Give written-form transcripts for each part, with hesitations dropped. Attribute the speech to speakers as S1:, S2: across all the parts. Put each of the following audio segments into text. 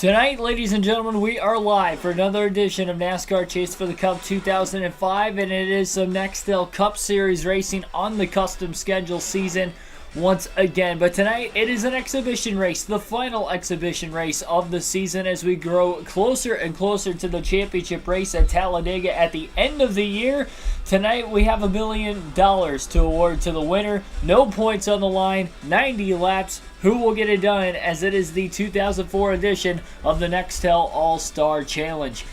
S1: Tonight, ladies and gentlemen, we are live for another edition of NASCAR Chase for the Cup 2005, and it is some Nextel Cup Series racing on the custom schedule season once again. But tonight, it is an exhibition race, the final exhibition race of the season as we grow closer and closer to the championship race at Talladega at the end of the year. Tonight, we have $1 million to award to the winner. No points on the line, 90 laps. Who will get it done, as it is the 2004 edition of the Nextel All-Star Challenge.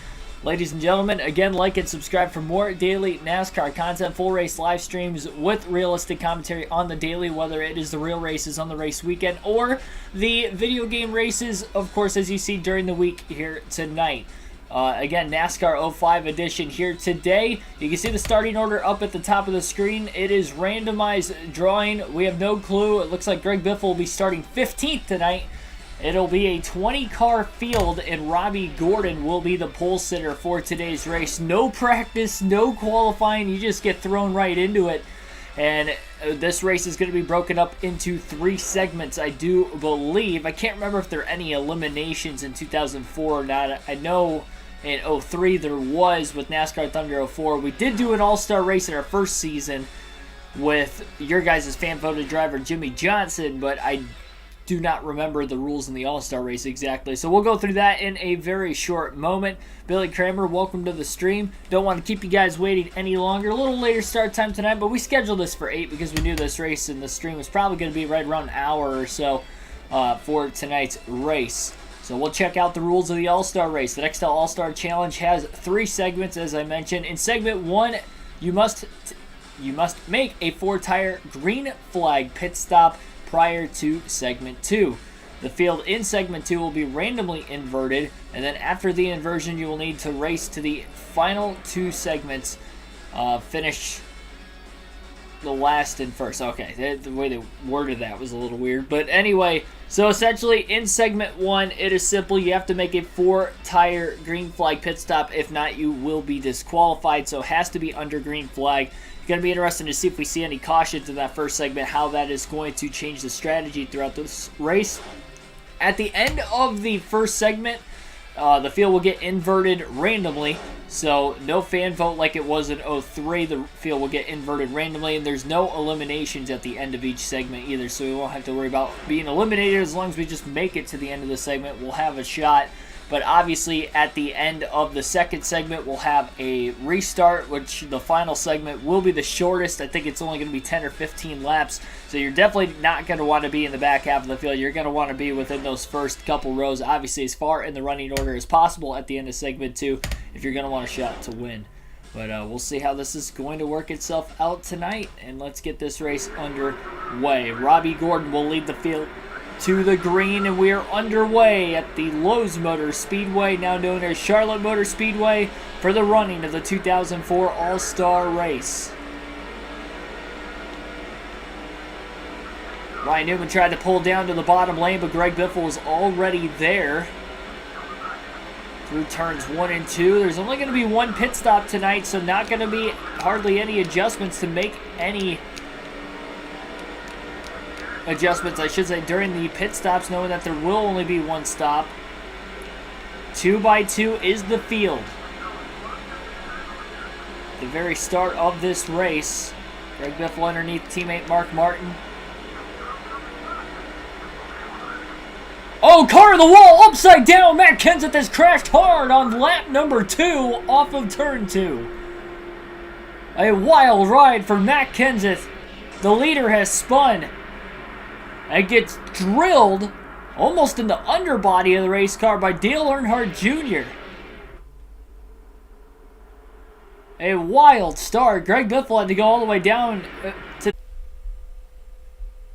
S1: Ladies and gentlemen, again, like and subscribe for more daily NASCAR content, full race live streams with realistic commentary on the daily, whether it is the real races on the race weekend or the video game races, of course, as you see during the week here tonight. Again, NASCAR 05 edition here today. You can see the starting order up at the top of the screen. It is randomized drawing. We have no clue. It looks like Greg Biffle will be starting 15th tonight. It'll be a 20-car field, and Robbie Gordon will be the pole sitter for today's race. No practice, no qualifying. You just get thrown right into it. And this race is going to be broken up into 3 segments, I do believe. I can't remember if there are any eliminations in 2004 or not. I know in 03 there was with NASCAR Thunder 04. We did do an all-star race in our first season with your guys' fan-voted driver Jimmy Johnson, but I do not remember the rules in the all-star race exactly. So we'll go through that in a very short moment. Billy Kramer, welcome to the stream. Don't want to keep you guys waiting any longer. A little later start time tonight, but we scheduled this for 8 because we knew this race and the stream was probably going to be right around an hour or so for tonight's race. So we'll check out the rules of the All-Star race. The Nextel All-Star Challenge has 3 segments, as I mentioned. In segment 1, you must make a 4-tire green flag pit stop prior to segment 2. The field in segment 2 will be randomly inverted, and then after the inversion, you will need to race to the final 2 segments, finish the last and first. Okay, the way they worded that was a little weird. But anyway, so essentially in segment 1, it is simple. You have to make a 4-tire green flag pit stop. If not, you will be disqualified. So it has to be under green flag. It's going to be interesting to see if we see any cautions in that first segment, how that is going to change the strategy throughout this race. At the end of the first segment, the field will get inverted randomly, so no fan vote like it was in 03. The field will get inverted randomly, and there's no eliminations at the end of each segment either, so we won't have to worry about being eliminated. As long as we just make it to the end of the segment, we'll have a shot. But obviously, at the end of the second segment, we'll have a restart, which the final segment will be the shortest. I think it's only going to be 10 or 15 laps. So you're definitely not going to want to be in the back half of the field. You're going to want to be within those first couple rows, obviously as far in the running order as possible at the end of segment 2 if you're going to want a shot to win. But we'll see how this is going to work itself out tonight. And let's get this race underway. Robbie Gordon will lead the field to the green, and we are underway at the Lowe's Motor Speedway, now known as Charlotte Motor Speedway, for the running of the 2004 All-Star Race. Ryan Newman tried to pull down to the bottom lane, but Greg Biffle was already there. Through turns 1 and 2, there's only going to be 1 pit stop tonight, so not going to be hardly any adjustments to make any adjustments, I should say, during the pit stops, knowing that there will only be 1 stop. 2 by 2 is the field. The very start of this race. Greg Biffle underneath teammate Mark Martin. Oh, car to the wall, upside down. Matt Kenseth has crashed hard on lap number 2 off of turn 2. A wild ride for Matt Kenseth. The leader has spun and gets drilled almost in the underbody of the race car by Dale Earnhardt Jr. A wild start. Greg Biffle had to go all the way down to...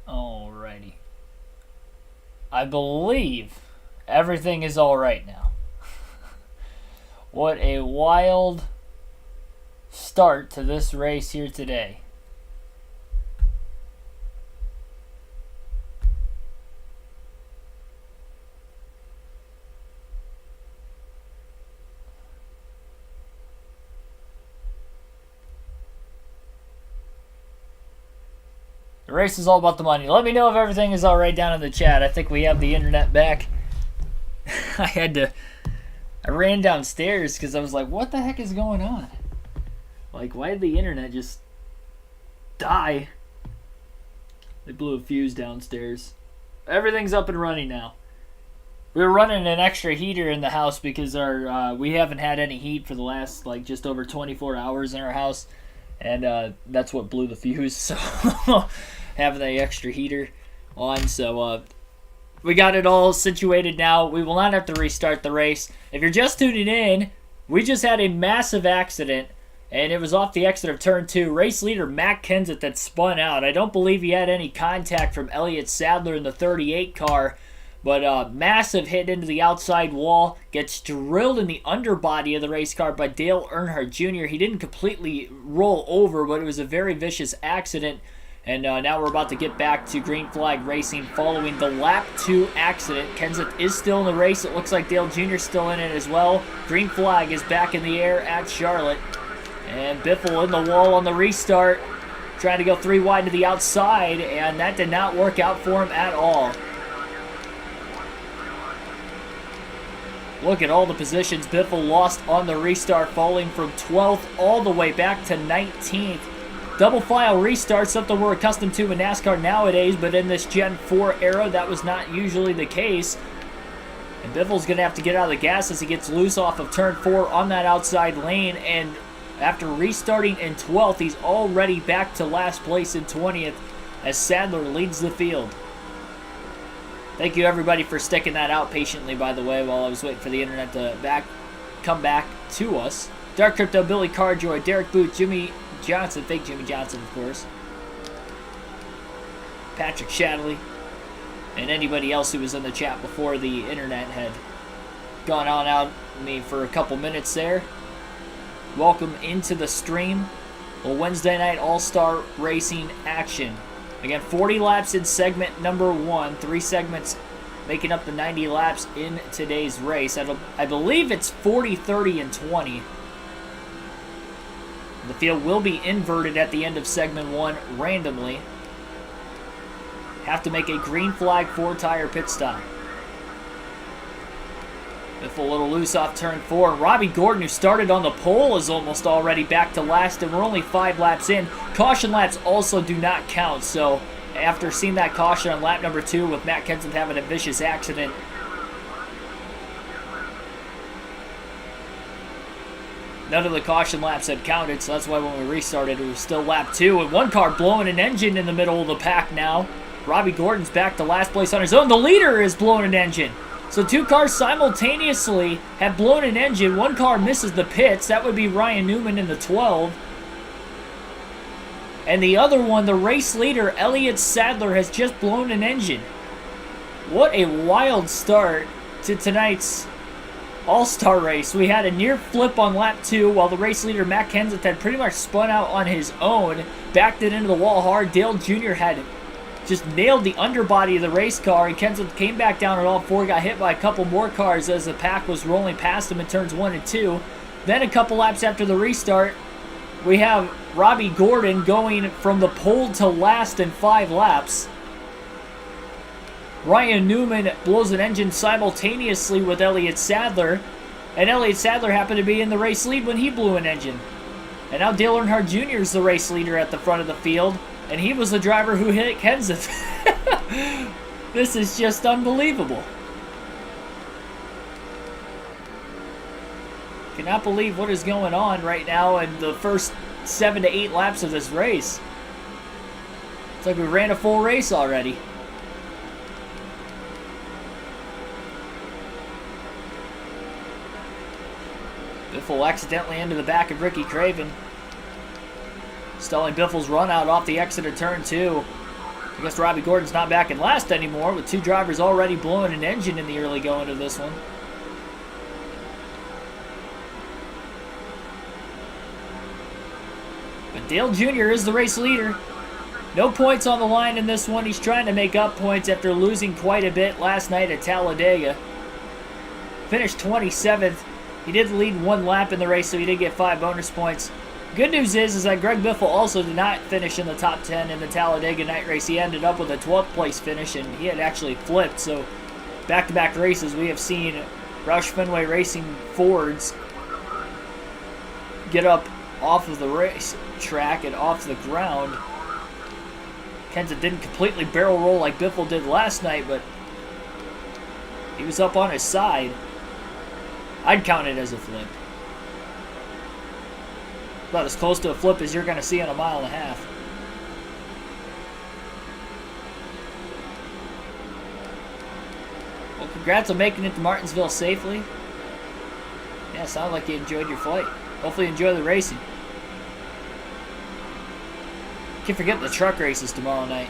S1: Alrighty. I believe everything is alright now. What a wild start to this race here today. The race is all about the money. Let me know if everything is all right down in the chat. I think we have the internet back. I ran downstairs because I was like, what the heck is going on? Like, why did the internet just die? They blew a fuse downstairs. Everything's up and running now. We were running an extra heater in the house because we haven't had any heat for the last like just over 24 hours in our house, and that's what blew the fuse. So having the extra heater on, so we got it all situated now. We will not have to restart the race. If you're just tuning in, we just had a massive accident, and it was off the exit of turn 2. Race leader Matt Kenseth that spun out. I don't believe he had any contact from Elliott Sadler in the 38 car. But massive hit into the outside wall, gets drilled in the underbody of the race car by Dale Earnhardt Jr. He didn't completely roll over, but it was a very vicious accident. And now we're about to get back to green flag racing following the lap 2 accident. Kenseth is still in the race. It looks like Dale Jr. is still in it as well. Green flag is back in the air at Charlotte. And Biffle in the wall on the restart, trying to go 3 wide to the outside, and that did not work out for him at all. Look at all the positions Biffle lost on the restart, falling from 12th all the way back to 19th. Double file restart, something we're accustomed to in NASCAR nowadays, but in this Gen 4 era, that was not usually the case. And Biffle's going to have to get out of the gas as he gets loose off of turn 4 on that outside lane, and after restarting in 12th, he's already back to last place in 20th as Sadler leads the field. Thank you, everybody, for sticking that out patiently, by the way, while I was waiting for the internet to come back to us. Dark Crypto, Billy Carjoy, Derek Booth, Jimmy Johnson, fake Jimmy Johnson, of course. Patrick Shadley, and anybody else who was in the chat before the internet had gone on out me for a couple minutes there. Welcome into the stream. Well, Wednesday night All-Star Racing action. Again, 40 laps in segment number 1. 3 segments making up the 90 laps in today's race. I believe it's 40, 30, and 20. The field will be inverted at the end of segment 1 randomly. Have to make a green flag 4-tire pit stop. If a little loose off turn 4. Robbie Gordon, who started on the pole, is almost already back to last, and we're only 5 laps in. Caution laps also do not count, so after seeing that caution on lap number 2 with Matt Kenseth having a vicious accident, none of the caution laps had counted, so that's why when we restarted, it was still lap 2, and one car blowing an engine in the middle of the pack now. Robbie Gordon's back to last place on his own. The leader is blowing an engine. So 2 cars simultaneously have blown an engine. One car misses the pits. That would be Ryan Newman in the 12. And the other one, the race leader, Elliott Sadler, has just blown an engine. What a wild start to tonight's All-Star race. We had a near flip on lap 2 while the race leader, Matt Kenseth, had pretty much spun out on his own. Backed it into the wall hard. Dale Jr. had just nailed the underbody of the race car, and Kenseth came back down at all 4, got hit by a couple more cars as the pack was rolling past him in turns 1 and 2. Then a couple laps after the restart, we have Robbie Gordon going from the pole to last in 5 laps. Ryan Newman blows an engine simultaneously with Elliott Sadler, and Elliott Sadler happened to be in the race lead when he blew an engine. And now Dale Earnhardt Jr. is the race leader at the front of the field, and he was the driver who hit Kenseth. This is just unbelievable. Cannot believe what is going on right now in the first 7 to 8 laps of this race. It's like we ran a full race already. Biffle accidentally into the back of Ricky Craven. Stalling Biffle's run out off the exit of turn 2. I guess Robbie Gordon's not back in last anymore, with 2 drivers already blowing an engine in the early going of this one. But Dale Jr. is the race leader. No points on the line in this one. He's trying to make up points after losing quite a bit last night at Talladega. Finished 27th. He did lead 1 lap in the race, so he did get 5 bonus points. Good news is that Greg Biffle also did not finish in the top 10 in the Talladega night race. He ended up with a 12th place finish, and he had actually flipped, so back-to-back races, we have seen Roush Fenway Racing Fords get up off of the race track and off the ground. Kenseth didn't completely barrel roll like Biffle did last night, but he was up on his side. I'd count it as a flip. About as close to a flip as you're going to see on a 1.5 miles. Well, congrats on making it to Martinsville safely. Yeah, sounds like you enjoyed your flight. Hopefully you enjoy the racing. Can't forget the truck races tomorrow night.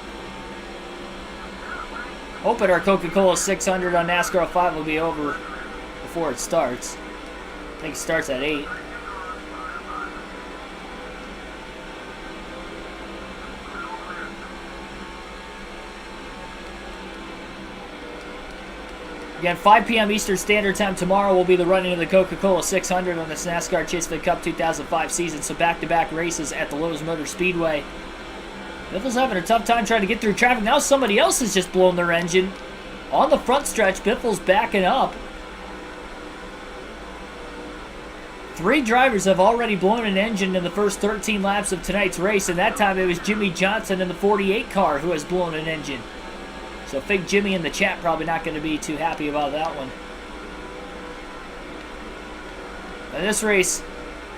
S1: Hoping our Coca-Cola 600 on NASCAR 5 will be over before it starts. I think it starts at 8. Again, 5 p.m. Eastern Standard Time tomorrow will be the running of the Coca-Cola 600 on this NASCAR Chase for the Cup 2005 season. So back-to-back races at the Lowe's Motor Speedway. Biffle's having a tough time trying to get through traffic. Now somebody else has just blown their engine. On the front stretch, Biffle's backing up. 3 drivers have already blown an engine in the first 13 laps of tonight's race, and that time it was Jimmy Johnson in the 48 car who has blown an engine. So Fake Jimmy in the chat probably not going to be too happy about that one. In this race,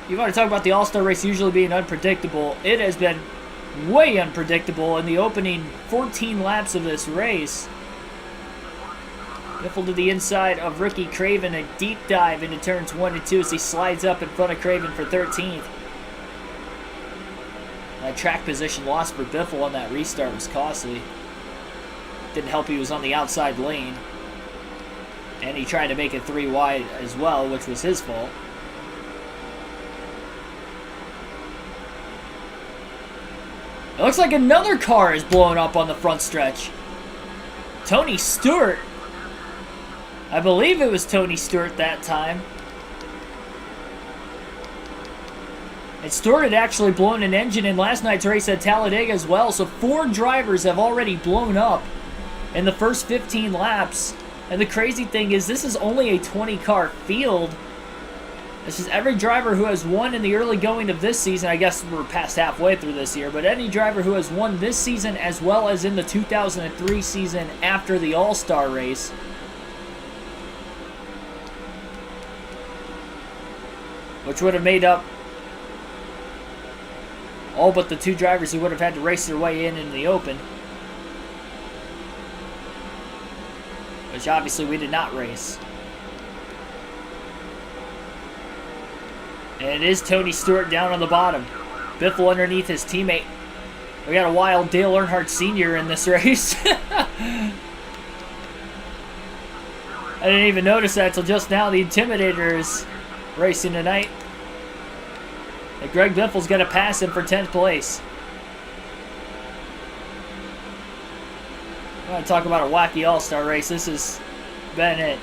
S1: you want to talk about the All-Star race usually being unpredictable. It has been way unpredictable in the opening 14 laps of this race. Biffle to the inside of Ricky Craven, a deep dive into turns 1 and 2 as he slides up in front of Craven for 13th. That track position loss for Biffle on that restart was costly. Didn't help he was on the outside lane. And he tried to make it 3 wide as well, which was his fault. It looks like another car is blowing up on the front stretch. Tony Stewart. I believe it was Tony Stewart that time. And Stewart had actually blown an engine in last night's race at Talladega as well. So 4 drivers have already blown up in the first 15 laps. And the crazy thing is this is only a 20-car field. This is every driver who has won in the early going of this season. I guess we're past halfway through this year. But any driver who has won this season as well as in the 2003 season after the All-Star race. Which would have made up all but the 2 drivers who would have had to race their way in the open. Which obviously we did not race. And it is Tony Stewart down on the bottom. Biffle underneath his teammate. We got a wild Dale Earnhardt Sr. in this race. I didn't even notice that until just now. The Intimidator is racing tonight. And Greg Biffle's going to pass him for 10th place. I want to talk about a wacky all-star race. This has been it.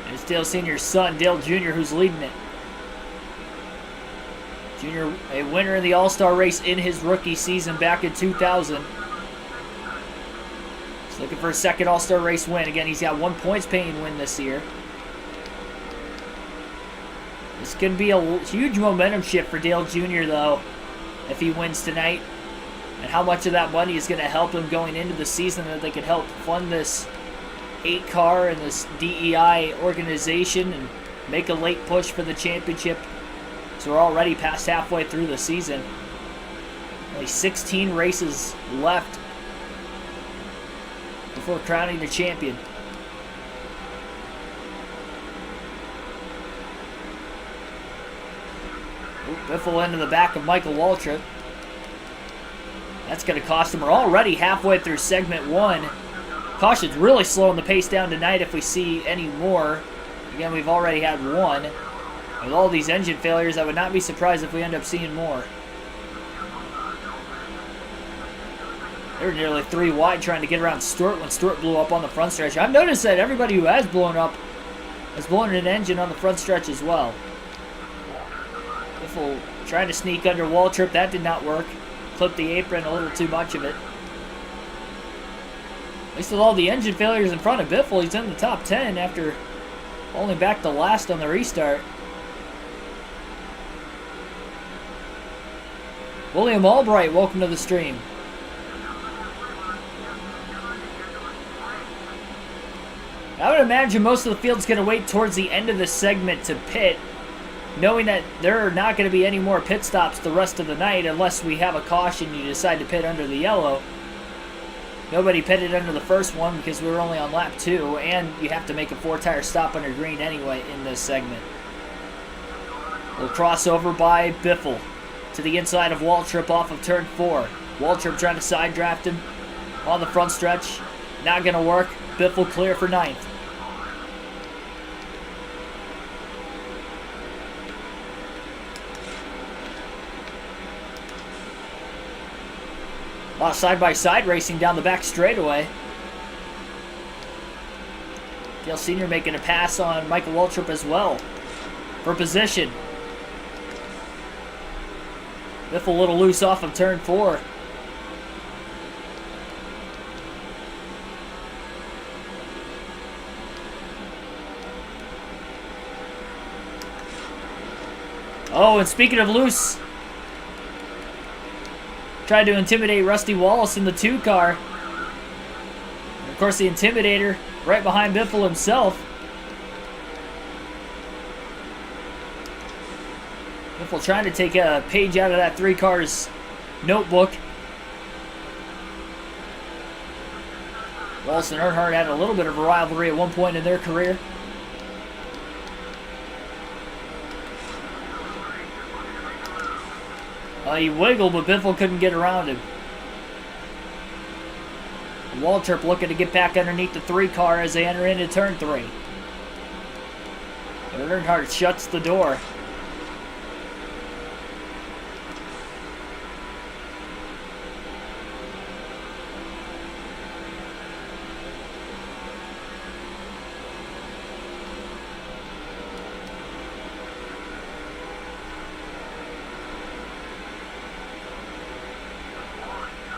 S1: And it's Dale Sr.'s son, Dale Jr., who's leading it. Jr., a winner in the all-star race in his rookie season back in 2000. He's looking for a second all-star race win. Again, he's got 1 points-paying win this year. This can be a huge momentum shift for Dale Jr., though, if he wins tonight. And how much of that money is going to help him going into the season that they could help fund this 8-car and this DEI organization and make a late push for the championship. So we're already past halfway through the season. Only 16 races left before crowning the champion. Biffle into the back of Michael Waltrip. That's going to cost him. We're already halfway through segment 1. Caution's really slowing the pace down tonight if we see any more. Again, we've already had 1. With all these engine failures, I would not be surprised if we end up seeing more. They were nearly 3 wide trying to get around Stewart when Stewart blew up on the front stretch. I've noticed that everybody who has blown up has blown an engine on the front stretch as well. Biffle trying to sneak under Waltrip. That did not work. Clipped the apron, a little too much of it. least with all the engine failures in front of Biffle, he's in the top 10 after falling back to last on the restart. William Albright, welcome to the stream. I would imagine most of the field's going to wait towards the end of the segment to pit, knowing that there are not going to be any more pit stops the rest of the night unless we have a caution you decide to pit under the yellow. Nobody pitted under the first one because we were only on lap 2, and you have to make a 4-tire stop under green anyway in this segment. A little crossover by Biffle to the inside of Waltrip off of turn 4. Waltrip trying to side draft him on the front stretch. Not going to work. Biffle clear for 9th. A lot of side-by-side racing down the back straightaway. Dale Sr. making a pass on Michael Waltrip as well for position. Biffle a little loose off of turn 4. Oh, and speaking of loose, tried to intimidate Rusty Wallace in the 2 car. And of course, the Intimidator right behind Biffle himself. Biffle trying to take a page out of that 3 car's notebook. Wallace and Earnhardt had a little bit of a rivalry at one point in their career. He wiggled, but Biffle couldn't get around him. Waltrip looking to get back underneath the 3 car as they enter into turn 3. And Earnhardt shuts the door.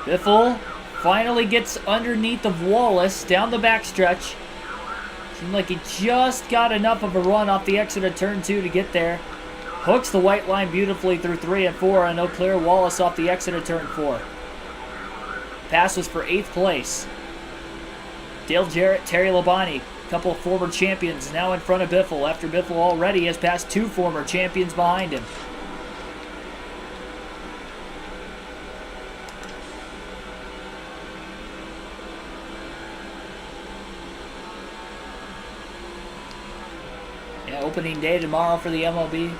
S1: Biffle finally gets underneath of Wallace down the backstretch. Seemed like he just got enough of a run off the exit of turn 2 to get there. Hooks the white line beautifully through 3 and 4, and no clear Wallace off the exit of turn 4. Pass was for 8th place. Dale Jarrett, Terry Labonte, a couple of former champions now in front of Biffle after Biffle already has passed 2 former champions behind him. Opening day tomorrow for the MLB.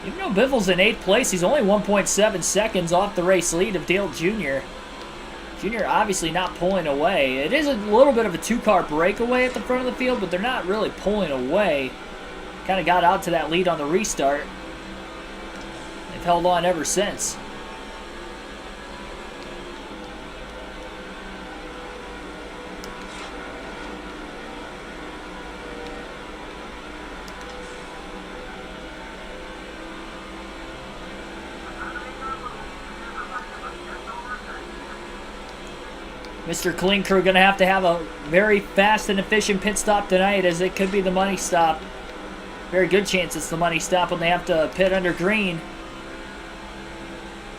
S1: Even though Biffle's in 8th place, he's only 1.7 seconds off the race lead of Dale Jr. Jr. obviously not pulling away. It is a little bit of a 2-car breakaway at the front of the field, but they're not really pulling away. Kind of got out to that lead on the restart. They've held on ever since. Mr. Clean Crew going to have a very fast and efficient pit stop tonight, as it could be the money stop. Very good chance it's the money stop when they have to pit under green.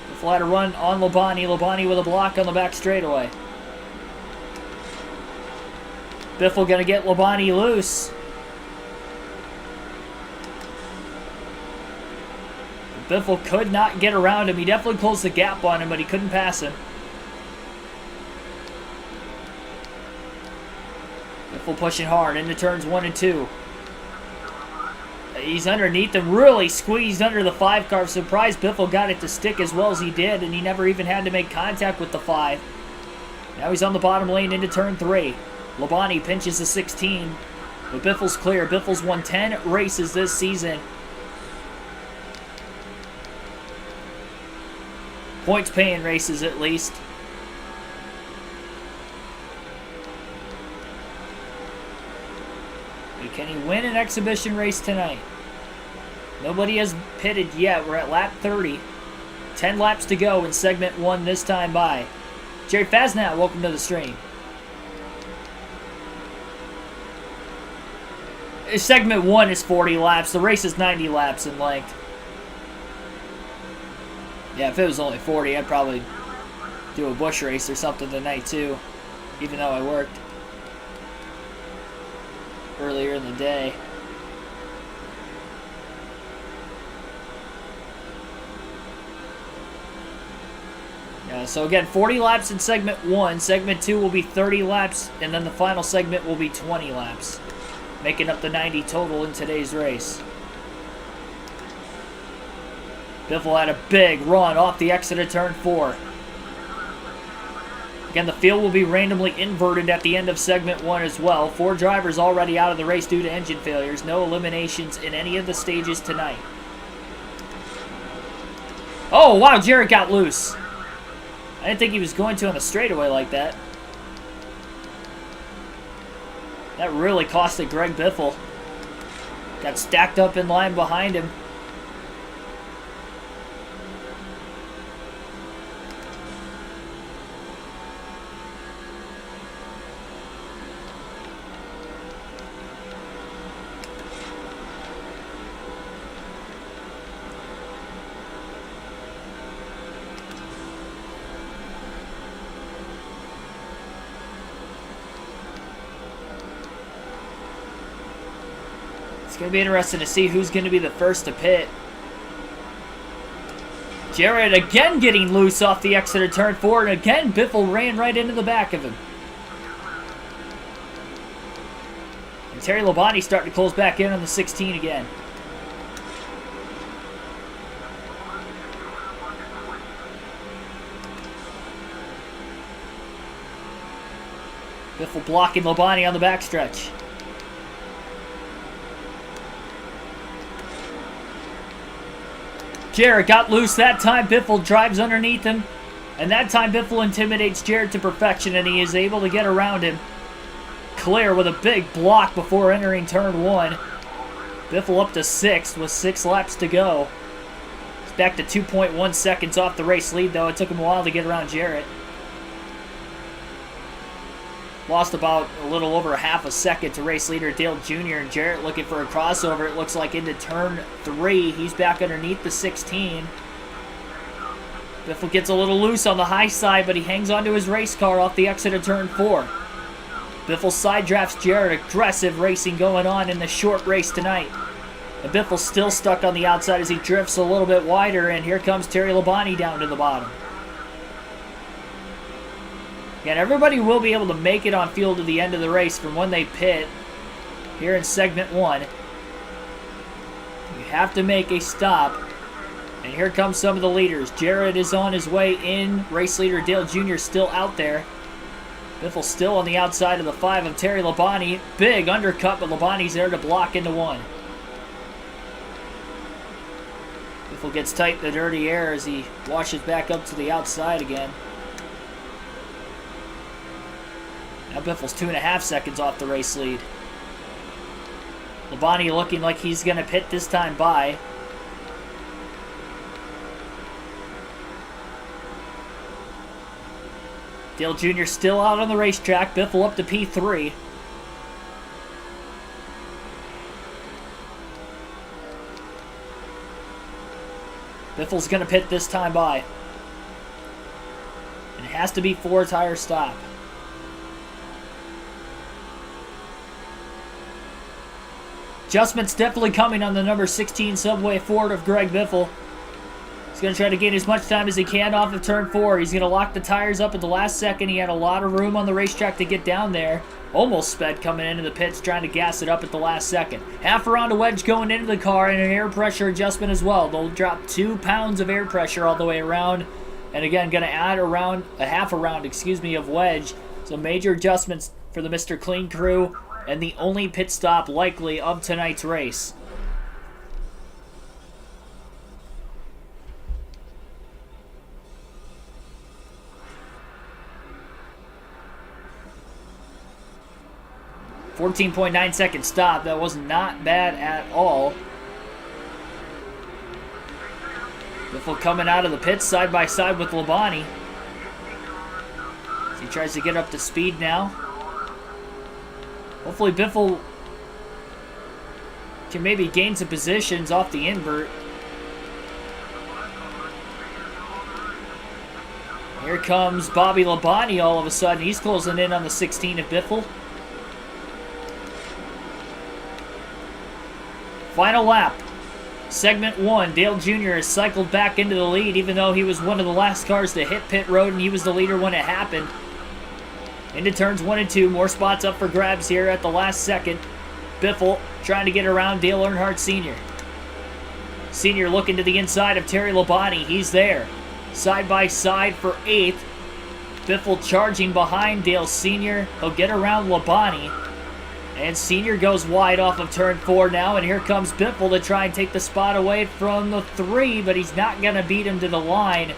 S1: Biffle had a run on Labonte. Labonte with a block on the back straightaway. Biffle going to get Labonte loose. Biffle could not get around him. He definitely closed the gap on him, but he couldn't pass him. Biffle pushing hard into turns 1 and 2. He's underneath him, really squeezed under the 5 car. Surprised Biffle got it to stick as well as he did, and he never even had to make contact with the 5. Now he's on the bottom lane into turn 3. Labonte pinches the 16, but Biffle's clear. Biffle's won 10 races this season. Points paying races at least. Can he win an exhibition race tonight? Nobody has pitted yet. We're at lap 30. 10 laps to go in segment 1 this time by. Jerry Fasnat, welcome to the stream. Segment 1 is 40 laps. The race is 90 laps in length. Yeah, if it was only 40, I'd probably do a bush race or something tonight too, even though I worked earlier in the day. Yeah, so again, 40 laps in segment 1. Segment 2 will be 30 laps, and then the final segment will be 20 laps, making up the 90 total in today's race. Biffle had a big run off the exit of turn 4. Again, the field will be randomly inverted at the end of segment 1 as well. 4 drivers already out of the race due to engine failures. No eliminations in any of the stages tonight. Oh, wow, Jarrett got loose. I didn't think he was going to on the straightaway like that. That really costed Greg Biffle. Got stacked up in line behind him. It's going to be interesting to see who's going to be the first to pit. Jarrett again getting loose off the exit of turn 4, and again Biffle ran right into the back of him. And Terry Labonte starting to close back in on the 16 again. Biffle blocking Labonte on the backstretch. Jarrett got loose that time. Biffle drives underneath him. And that time Biffle intimidates Jarrett to perfection, and he is able to get around him. Clear with a big block before entering turn 1. Biffle up to 6th with 6 laps to go. He's back to 2.1 seconds off the race lead, though. It took him a while to get around Jarrett. Lost about a little over half a second to race leader Dale Jr. and Jarrett looking for a crossover. It looks like into turn 3. He's back underneath the 16. Biffle gets a little loose on the high side, but he hangs onto his race car off the exit of turn 4. Biffle side drafts Jarrett. Aggressive racing going on in the short race tonight. And Biffle's still stuck on the outside as he drifts a little bit wider, and here comes Terry Labonte down to the bottom. Again, everybody will be able to make it on field to the end of the race from when they pit here in segment 1. You have to make a stop. And here comes some of the leaders. Jarrett is on his way in. Race leader Dale Jr. still out there. Biffle still on the outside of the 5 of Terry Labonte. Big undercut, but Labonte's there to block into 1. Biffle gets tight in the dirty air as he washes back up to the outside again. Now Biffle's 2.5 seconds off the race lead. Labonte looking like he's going to pit this time by. Dale Jr. still out on the racetrack. Biffle up to P3. Biffle's going to pit this time by. And it has to be 4-tire stop. Adjustments definitely coming on the number 16 Subway Ford of Greg Biffle. He's going to try to gain as much time as he can off of turn 4. He's going to lock the tires up at the last second. He had a lot of room on the racetrack to get down there. Almost sped coming into the pits, trying to gas it up at the last second. Half a round of wedge going into the car and an air pressure adjustment as well. They'll drop 2 pounds of air pressure all the way around. And again, going to add around a half a round, of wedge. So major adjustments for the Mr. Clean crew. And the only pit stop likely of tonight's race. .9 second stop. That was not bad at all. Biffle coming out of the pits side by side with Labonte. As he tries to get up to speed now. Hopefully Biffle can maybe gain some positions off the invert. Here comes Bobby Labonte all of a sudden. He's closing in on the 16 of Biffle. Final lap. Segment 1. Dale Jr. has cycled back into the lead, even though he was one of the last cars to hit pit road and he was the leader when it happened. Into turns 1 and 2. More spots up for grabs here at the last second. Biffle trying to get around Dale Earnhardt Sr. Sr. looking to the inside of Terry Labonte. He's there. Side by side for 8th. Biffle charging behind Dale Sr. He'll get around Labonte. And Sr. goes wide off of turn 4 now. And here comes Biffle to try and take the spot away from the 3. But he's not going to beat him to the line.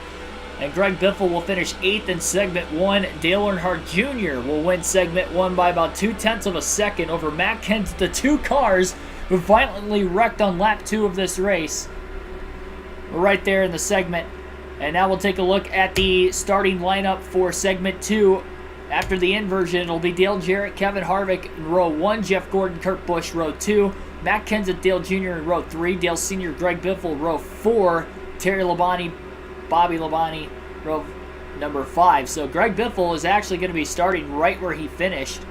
S1: And Greg Biffle will finish 8th in segment 1. Dale Earnhardt Jr. will win segment 1 by about 0.2 of a second over Matt Kenseth, the 2 cars who violently wrecked on lap 2 of this race. We're right there in the segment. And now we'll take a look at the starting lineup for segment 2. After the inversion, it'll be Dale Jarrett, Kevin Harvick in row 1, Jeff Gordon, Kurt Busch, row 2, Matt Kenseth, Dale Jr. in row 3, Dale Sr., Greg Biffle, row 4, Terry Labonte, Bobby Labonte, row number 5. So Greg Biffle is actually going to be starting right where he finished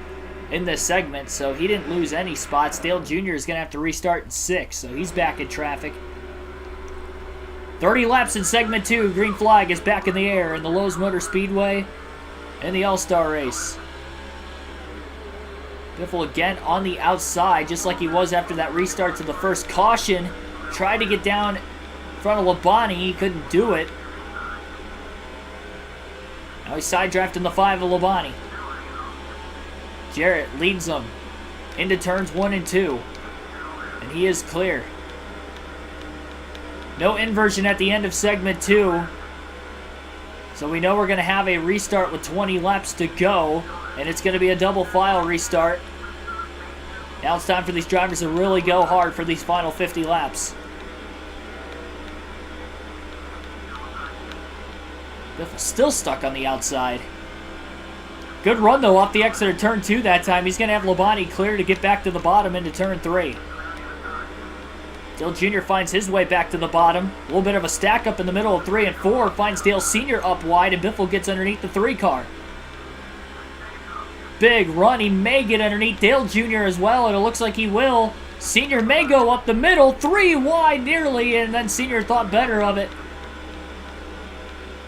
S1: in this segment, so he didn't lose any spots. Dale Jr. is going to have to restart in 6th, so he's back in traffic. 30 laps in segment 2. Green flag is back in the air in the Lowe's Motor Speedway in the All-Star race. Biffle again on the outside, just like he was after that restart to the first caution. Tried to get down in front of Labonte. He couldn't do it. Now he's side drafting the 5 of Labonte. Jarrett leads them into turns 1 and 2. And he is clear. No inversion at the end of segment 2. So we know we're going to have a restart with 20 laps to go. And it's going to be a double file restart. Now it's time for these drivers to really go hard for these final 50 laps. Biffle's still stuck on the outside. Good run though off the exit of turn 2 that time. He's going to have Labonte clear to get back to the bottom into turn 3. Dale Jr. finds his way back to the bottom. A little bit of a stack up in the middle of 3 and 4. Finds Dale Sr. up wide, and Biffle gets underneath the 3 car. Big run. He may get underneath Dale Jr. as well, and it looks like he will. Sr. may go up the middle. 3 wide nearly, and then Sr. thought better of it.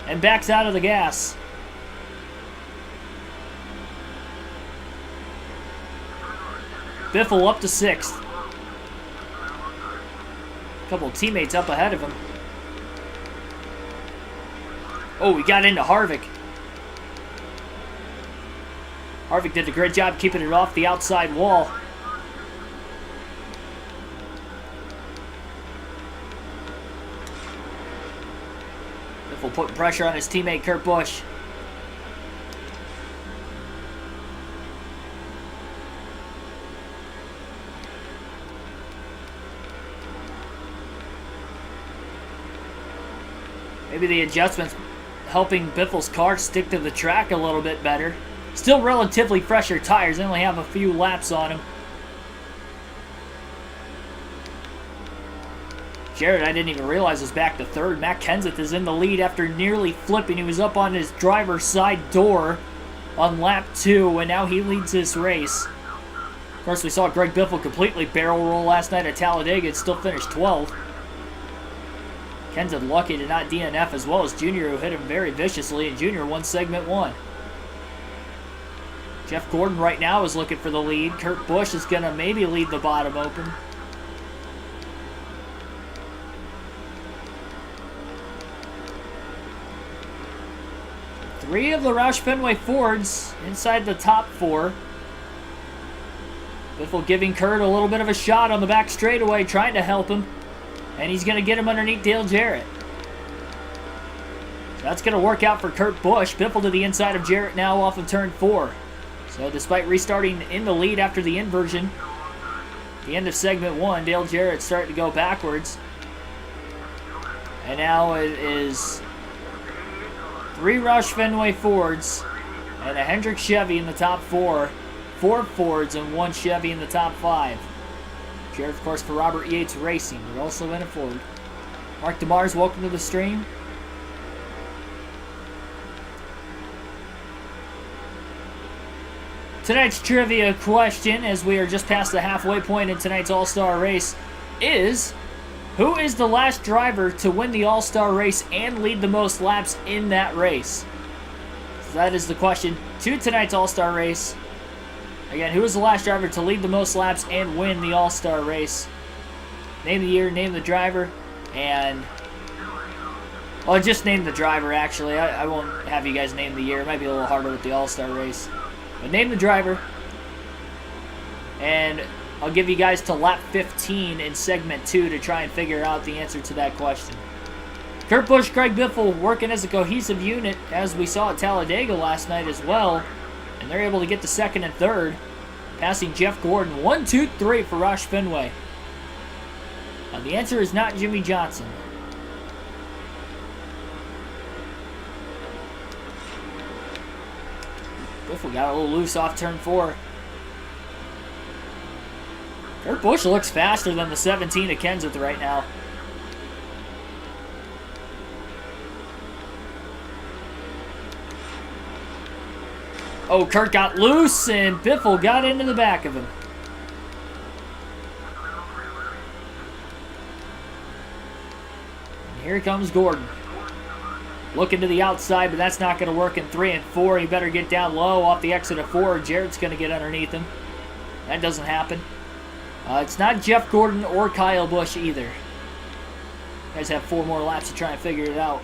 S1: And backs out of the gas. Biffle up to 6th. Couple of teammates up ahead of him. Oh, he got into Harvick. Harvick did a great job keeping it off the outside wall. Biffle putting pressure on his teammate Kurt Busch. Maybe the adjustments helping Biffle's car stick to the track a little bit better. Still relatively fresher tires. They only have a few laps on him. Jarrett, I didn't even realize, was back to 3rd. Matt Kenseth is in the lead after nearly flipping. He was up on his driver's side door on lap 2, and now he leads this race. Of course, we saw Greg Biffle completely barrel roll last night at Talladega and still finished 12th. Kenseth lucky to not DNF, as well as Jr., who hit him very viciously, and Jr. won segment 1. Jeff Gordon right now is looking for the lead. Kurt Busch is going to maybe lead the bottom open. Three of the Roush Fenway Fords inside the top 4. Biffle giving Kurt a little bit of a shot on the back straightaway, trying to help him. And he's going to get him underneath Dale Jarrett. So that's going to work out for Kurt Busch. Biffle to the inside of Jarrett now off of turn 4. So despite restarting in the lead after the inversion, the end of segment 1, Dale Jarrett starting to go backwards. And now it is 3 Roush Fenway Fords and a Hendrick Chevy in the top 4. 4 Fords and 1 Chevy in the top 5. Cheer, of course, for Robert Yates Racing, but also in a Ford. Mark DeMars, welcome to the stream. Tonight's trivia question, as we are just past the halfway point in tonight's All-Star race, is who is the last driver to win the All-Star race and lead the most laps in that race? So that is the question to tonight's All-Star race. Again, who is the last driver to lead the most laps and win the All-Star race? Name the year, name the driver, and... well, just name the driver, actually. I won't have you guys name the year. It might be a little harder with the All-Star race. But name the driver, and I'll give you guys to lap 15 in segment 2 to try and figure out the answer to that question. Kurt Busch, Greg Biffle working as a cohesive unit, as we saw at Talladega last night as well. And they're able to get to second and third, passing Jeff Gordon. 1, 2, 3 for Roush Fenway. The answer is not Jimmy Johnson. Biffle got a little loose off turn 4. Kurt Busch looks faster than the 17 of Kenseth right now. Oh, Kurt got loose, and Biffle got into the back of him. And here comes Gordon. Looking to the outside, but that's not going to work in 3 and 4. He better get down low off the exit of 4. Jarrett's going to get underneath him. That doesn't happen. It's not Jeff Gordon or Kyle Busch either. You guys have 4 more laps to try and figure it out.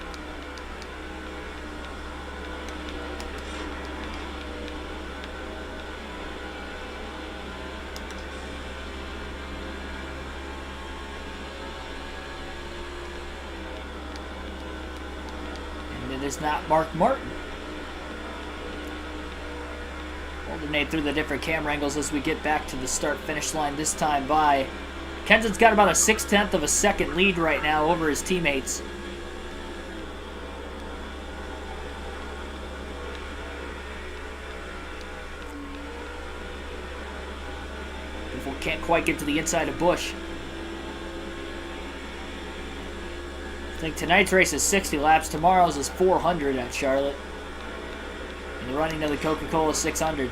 S1: And it is not Mark Martin. Alternate through the different camera angles as we get back to the start-finish line, this time by Kenseth's got about a 6/10 of a second lead right now over his teammates. Biffle can't quite get to the inside of Busch. I think tonight's race is 60 laps. Tomorrow's is 400 at Charlotte. And the running of the Coca-Cola 600.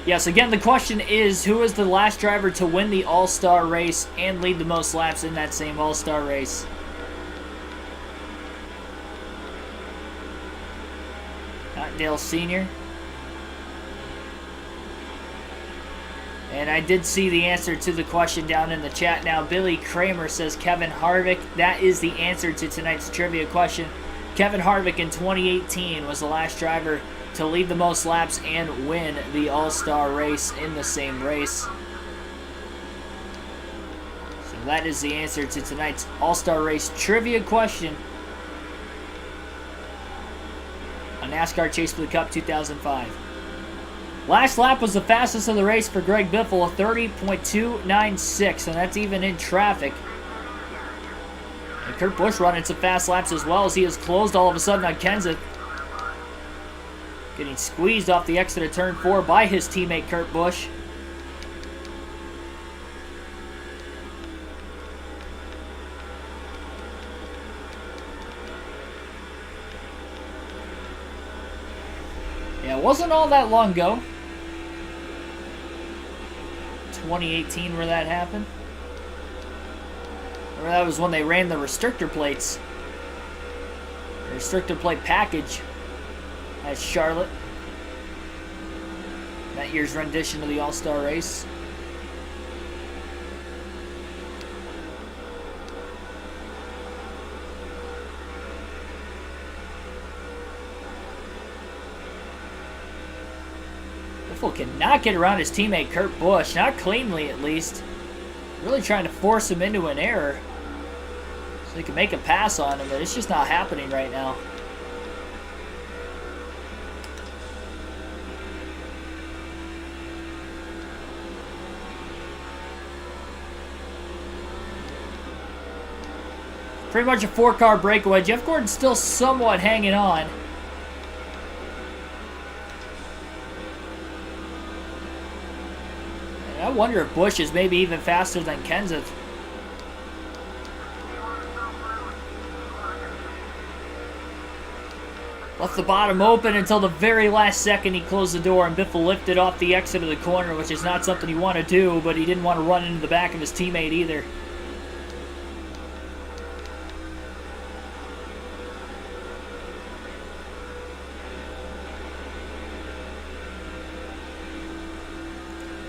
S1: Yes, again, the question is, who is the last driver to win the All-Star race and lead the most laps in that same All-Star race? Not Dale Sr. And I did see the answer to the question down in the chat now. Billy Kramer says Kevin Harvick. That is the answer to tonight's trivia question. Kevin Harvick in 2018 was the last driver to lead the most laps and win the All-Star race in the same race. So that is the answer to tonight's All-Star race trivia question on NASCAR Chase for the Cup 2005. Last lap was the fastest of the race for Greg Biffle, a 30.296, and that's even in traffic. And Kurt Busch running some fast laps as well, as he has closed all of a sudden on Kenseth. Getting squeezed off the exit of turn 4 by his teammate Kurt Busch. Yeah, it wasn't all that long ago. 2018 where that happened. Or that was when they ran the restrictor plates. The restrictor plate package at Charlotte. That year's rendition of the All-Star race. Biffle cannot get around his teammate Kurt Busch, not cleanly at least. Really trying to force him into an error so he can make a pass on him, but it's just not happening right now. Pretty much a 4-car breakaway. Jeff Gordon's still somewhat hanging on. And I wonder if Busch is maybe even faster than Kenseth. Left the bottom open until the very last second he closed the door, and Biffle lifted off the exit of the corner, which is not something you want to do, but he didn't want to run into the back of his teammate either.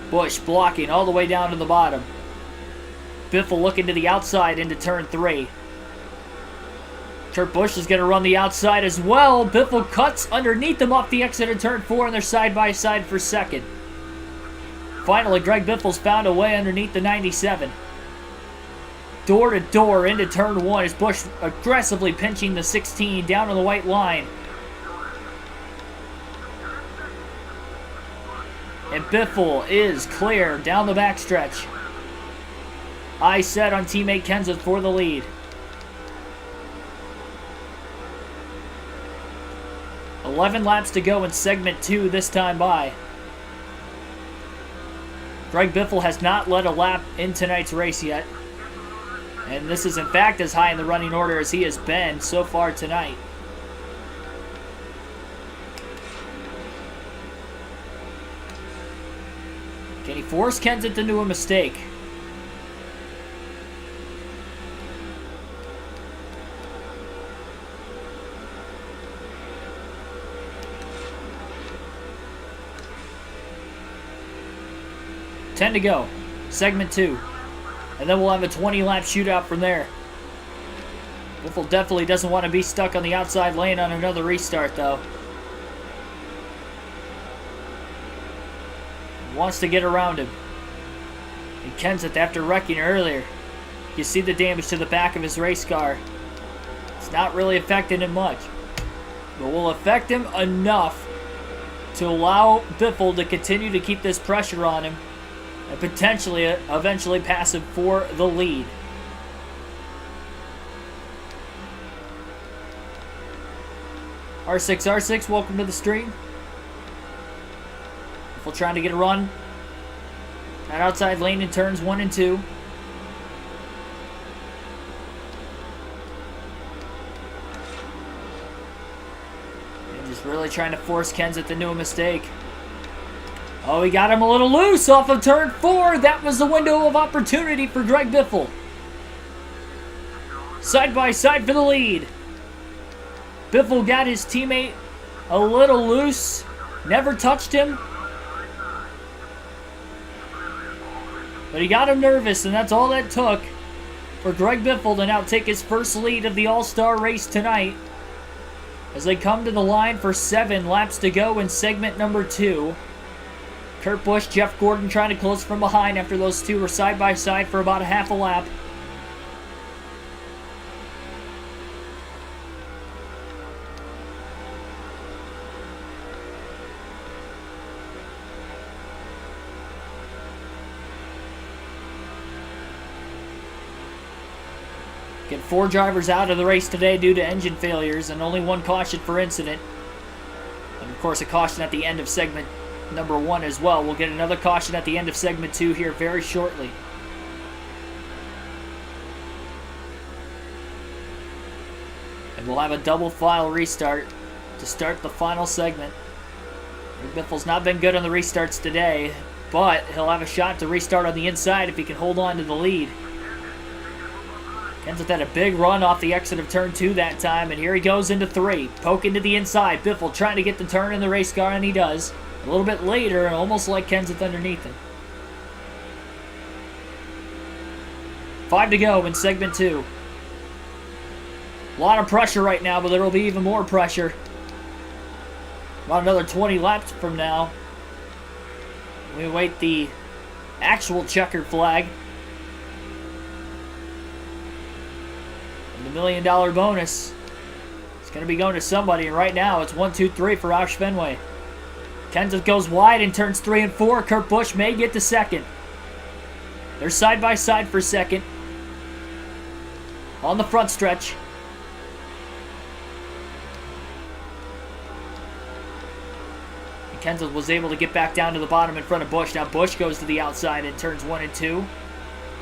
S1: Busch blocking all the way down to the bottom. Biffle looking to the outside into turn 3. Kurt Busch is going to run the outside as well. Biffle cuts underneath him off the exit of turn 4, and they're side by side for second. Finally, Greg Biffle's found a way underneath the 97. Door to door into turn 1 as Busch aggressively pinching the 16 down on the white line. And Biffle is clear down the backstretch. Eyes set on teammate Kenseth for the lead. 11 laps to go in segment 2 this time by. Greg Biffle has not led a lap in tonight's race yet. And this is in fact as high in the running order as he has been so far tonight. Can he force Kenseth into a mistake? $10 to go, segment 2. And then we'll have a 20-lap shootout from there. Biffle definitely doesn't want to be stuck on the outside lane on another restart, though. He wants to get around him. And Kenseth, after wrecking earlier, you see the damage to the back of his race car. It's not really affecting him much, but will affect him enough to allow Biffle to continue to keep this pressure on him and potentially eventually pass him for the lead. R6, welcome to the stream. Biffle trying to get a run. That outside lane in turns 1 and 2. And just really trying to force Kenseth into a mistake. Oh, he got him a little loose off of turn 4. That was the window of opportunity for Greg Biffle. Side by side for the lead. Biffle got his teammate a little loose. Never touched him. But he got him nervous, and that's all that took for Greg Biffle to now take his first lead of the All-Star race tonight as they come to the line for 7 laps to go in segment number 2. Kurt Busch, Jeff Gordon trying to close from behind after those two were side by side for about a half a lap. Get 4 drivers out of the race today due to engine failures and only 1 caution for incident. And of course a caution at the end of segment number 1 as well. We'll get another caution at the end of segment 2 here very shortly. And we'll have a double file restart to start the final segment. Biffle's not been good on the restarts today, but he'll have a shot to restart on the inside if he can hold on to the lead. Kenseth had a big run off the exit of turn 2 that time, and here he goes into 3. Poking to the inside. Biffle trying to get the turn in the race car, and he does. A little bit later, and almost like Kenseth underneath him. 5 to go in segment 2. A lot of pressure right now, but there will be even more pressure about another 20 laps from now. We await the actual checkered flag. The $1 million bonus. It's going to be going to somebody, and right now it's 1, 2, 3 for Roush Fenway. Kenseth goes wide in turns 3 and 4. Kurt Busch may get to second. They're side by side for second. on the front stretch. And Kenseth was able to get back down to the bottom in front of Busch. Now Busch goes to the outside in turns 1 and 2.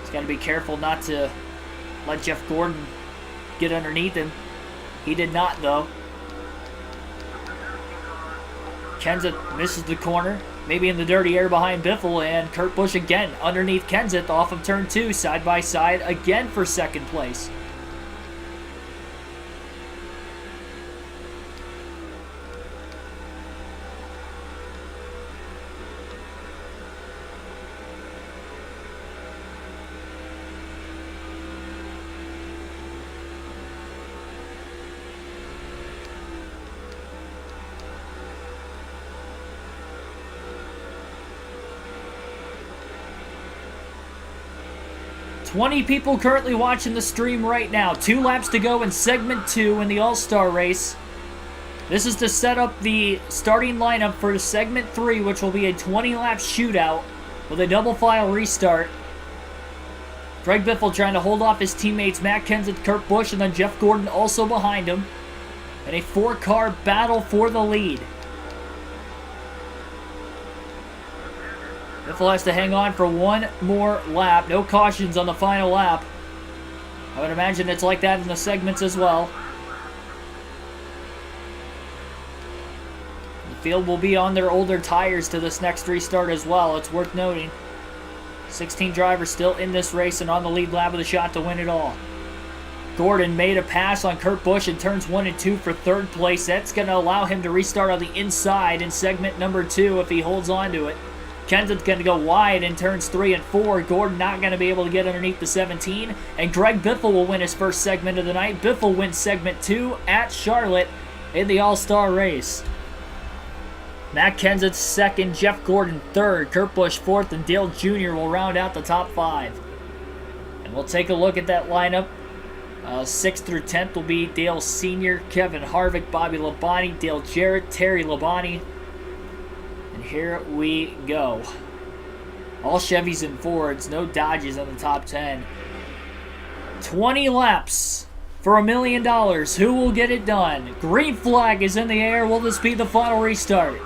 S1: He's got to be careful not to let Jeff Gordon get underneath him. He did not, though. Kenseth misses the corner, maybe in the dirty air behind Biffle, and Kurt Busch again underneath Kenseth off of turn 2, side by side again for second place. Twenty people currently watching the stream right now. 2 laps to go in segment 2 in the All-Star race. This is to set up the starting lineup for segment 3, which will be a 20-lap shootout with a double file restart. Greg Biffle trying to hold off his teammates Matt Kenseth, Kurt Busch, and then Jeff Gordon also behind him. And a 4-car battle for the lead. Biffle has to hang on for one more lap. No cautions on the final lap. I would imagine it's like that in the segments as well. The field will be on their older tires to this next restart as well. It's worth noting. 16 drivers still in this race and on the lead lap with a shot to win it all. Gordon made a pass on Kurt Busch in turns 1 and 2 for third place. That's going to allow him to restart on the inside in segment number 2 if he holds on to it. Kenseth's going to go wide in turns 3 and 4. Gordon not going to be able to get underneath the 17. And Greg Biffle will win his first segment of the night. Biffle wins segment 2 at Charlotte in the All-Star race. Matt Kenseth second, Jeff Gordon third, Kurt Busch fourth, and Dale Jr. will round out the top 5. And we'll take a look at that lineup. 6th through 10th will be Dale Sr., Kevin Harvick, Bobby Labonte, Dale Jarrett, Terry Labonte. And here we go. All Chevys and Fords, no Dodges on the top 10. 20 laps for $1 million. Who will get it done? Green flag is in the air. Will this be the final restart?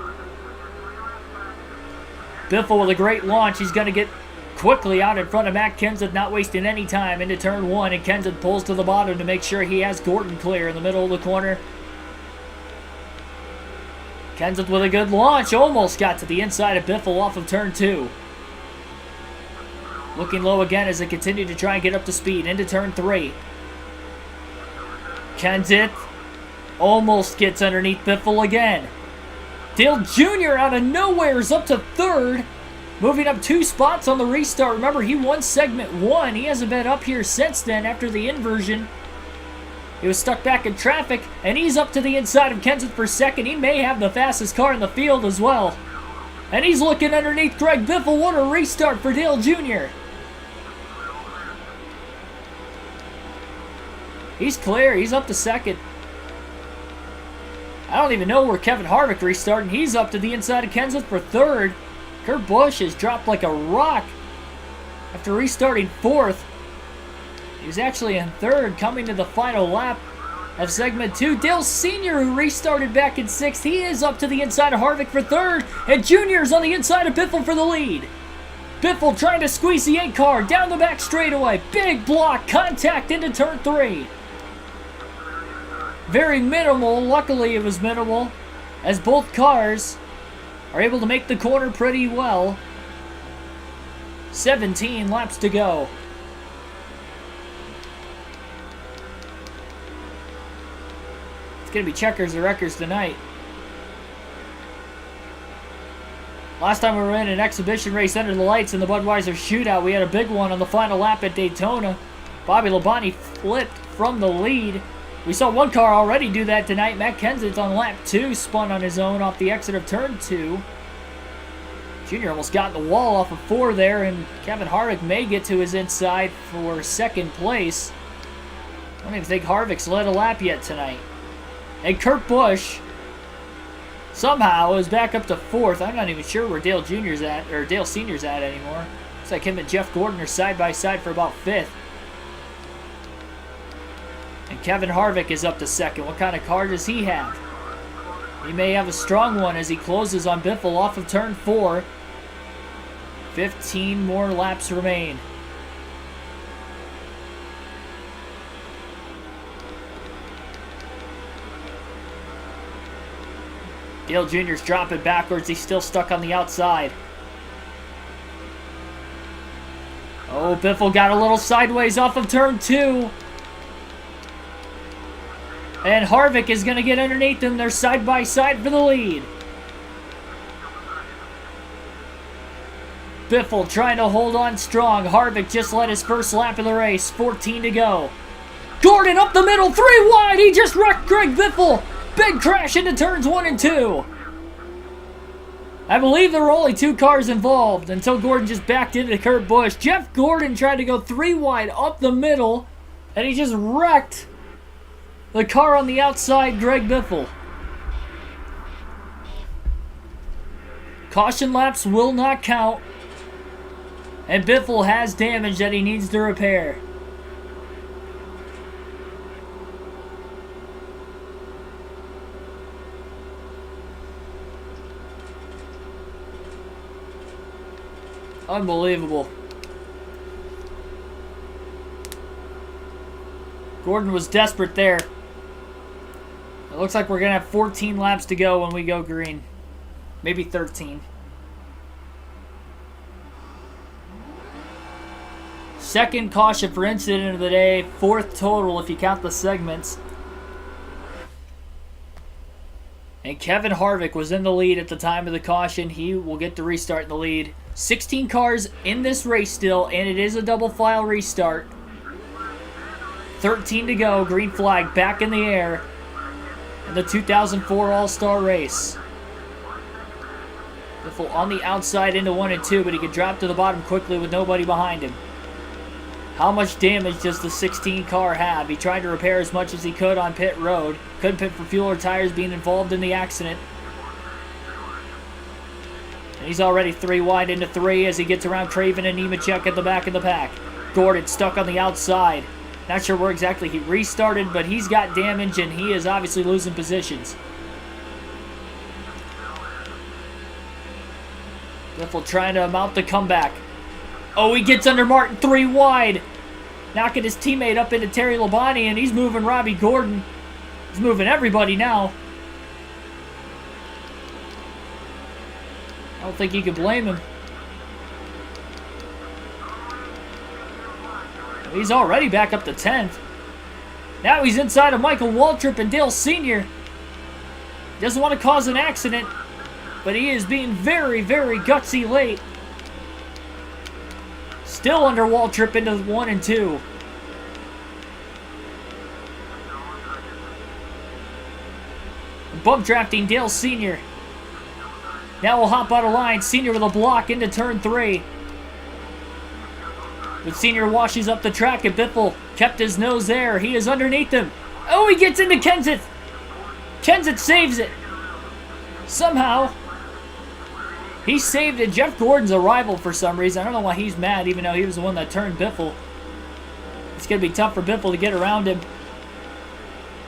S1: Biffle with a great launch. He's going to get quickly out in front of Matt Kenseth, not wasting any time into turn 1. And Kenseth pulls to the bottom to make sure he has Gordon clear in the middle of the corner. Kenseth with a good launch, almost got to the inside of Biffle off of turn 2. Looking low again as they continue to try and get up to speed into turn 3. Kenseth almost gets underneath Biffle again. Dale Jr. out of nowhere is up to third, moving up 2 spots on the restart. Remember, he won segment 1. He hasn't been up here since then after the inversion. He was stuck back in traffic, and he's up to the inside of Kenseth for second. He may have the fastest car in the field as well. And he's looking underneath Greg Biffle. What a restart for Dale Jr. He's clear. He's up to second. I don't even know where Kevin Harvick restarted. He's up to the inside of Kenseth for third. Kurt Busch has dropped like a rock after restarting fourth. He was actually in third coming to the final lap of segment 2. Dale Sr., who restarted back in 6th, he is up to the inside of Harvick for third. And Jr. is on the inside of Biffle for the lead. Biffle trying to squeeze the 8 car down the back straightaway. Big block, contact into turn 3. Very minimal. Luckily it was minimal, as both cars are able to make the corner pretty well. 17 laps to go. It's going to be checkers or wreckers tonight. Last time we were in an exhibition race under the lights in the Budweiser shootout, we had a big one on the final lap at Daytona. Bobby Labonte flipped from the lead. We saw one car already do that tonight. Matt Kenseth on lap 2 spun on his own off the exit of turn 2. Junior almost got in the wall off of 4 there, and Kevin Harvick may get to his inside for second place. I don't even think Harvick's led a lap yet tonight. And Kurt Busch somehow is back up to 4th. I'm not even sure where Dale Jr.'s at, or Dale Sr.'s at anymore. Looks like him and Jeff Gordon are side by side for about 5th. And Kevin Harvick is up to second. What kind of car does he have? He may have a strong one as he closes on Biffle off of turn 4. 15 more laps remain. Dale Jr.'s dropping backwards. He's still stuck on the outside. Oh, Biffle got a little sideways off of turn 2. And Harvick is going to get underneath them. They're side by side for the lead. Biffle trying to hold on strong. Harvick just led his first lap of the race. 14 to go. Gordon up the middle, 3 wide. He just wrecked Greg Biffle. Big crash into turns 1 and 2. I believe there were only 2 cars involved until Gordon just backed into Kurt Busch. Jeff Gordon tried to go 3 wide up the middle, and he just wrecked the car on the outside, Greg Biffle. Caution laps will not count, and Biffle has damage that he needs to repair. Unbelievable. Gordon was desperate there. It looks like we're going to have 14 laps to go when we go green. Maybe 13. Second caution for incident of the day. 4th total if you count the segments. And Kevin Harvick was in the lead at the time of the caution. He will get to restart in the lead. 16 cars in this race still, and it is a double file restart. 13 to go. Green flag back in the air in the 2004 All-Star race. Biffle on the outside into 1 and 2, but he could drop to the bottom quickly with nobody behind him. How much damage does the 16 car have? He tried to repair as much as he could on pit road. Couldn't pit for fuel or tires, being involved in the accident. And he's already 3 wide into 3 as he gets around Craven and Nemechek at the back of the pack. Gordon stuck on the outside. Not sure where exactly he restarted, but he's got damage and he is obviously losing positions. Biffle trying to mount the comeback. Oh, he gets under Martin 3 wide. Knocking his teammate up into Terry Labonte, and he's moving Robbie Gordon. He's moving everybody now. I don't think you could blame him. He's already back up to 10th. Now he's inside of Michael Waltrip and Dale Sr. Doesn't want to cause an accident, but he is being very, very gutsy late. Still under Waltrip into 1 and 2. Bump drafting Dale Sr. Now we'll hop out of line. Sr. with a block into turn 3. But Sr. washes up the track, and Biffle kept his nose there. He is underneath him. Oh, he gets into Kenseth. Kenseth saves it. Somehow, he saved it. Jeff Gordon's a rival for some reason. I don't know why he's mad, even though he was the one that turned Biffle. It's going to be tough for Biffle to get around him.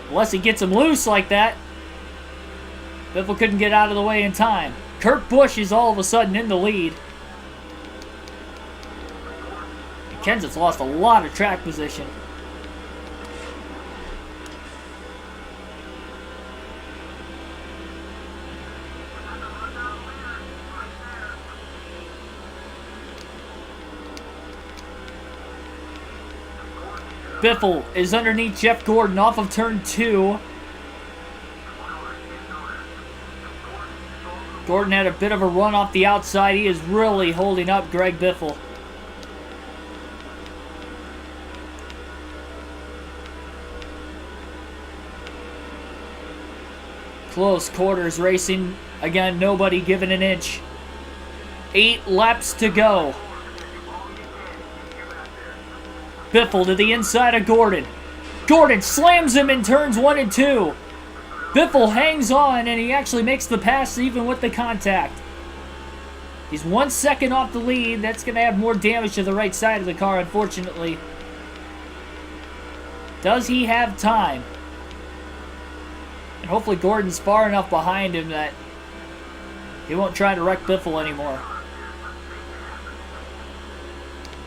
S1: Unless he gets him loose like that. Biffle couldn't get out of the way in time. Kurt Busch is all of a sudden in the lead. Kenseth's lost a lot of track position. Biffle is underneath Jeff Gordon off of turn 2. Gordon had a bit of a run off the outside. He is really holding up Greg Biffle. Close quarters racing. Again, nobody giving an inch. 8 laps to go. Biffle to the inside of Gordon. Gordon slams him in turns 1 and 2. Biffle hangs on, and he actually makes the pass even with the contact. He's 1 second off the lead. That's going to have more damage to the right side of the car, unfortunately. Does he have time? And hopefully Gordon's far enough behind him that he won't try to wreck Biffle anymore.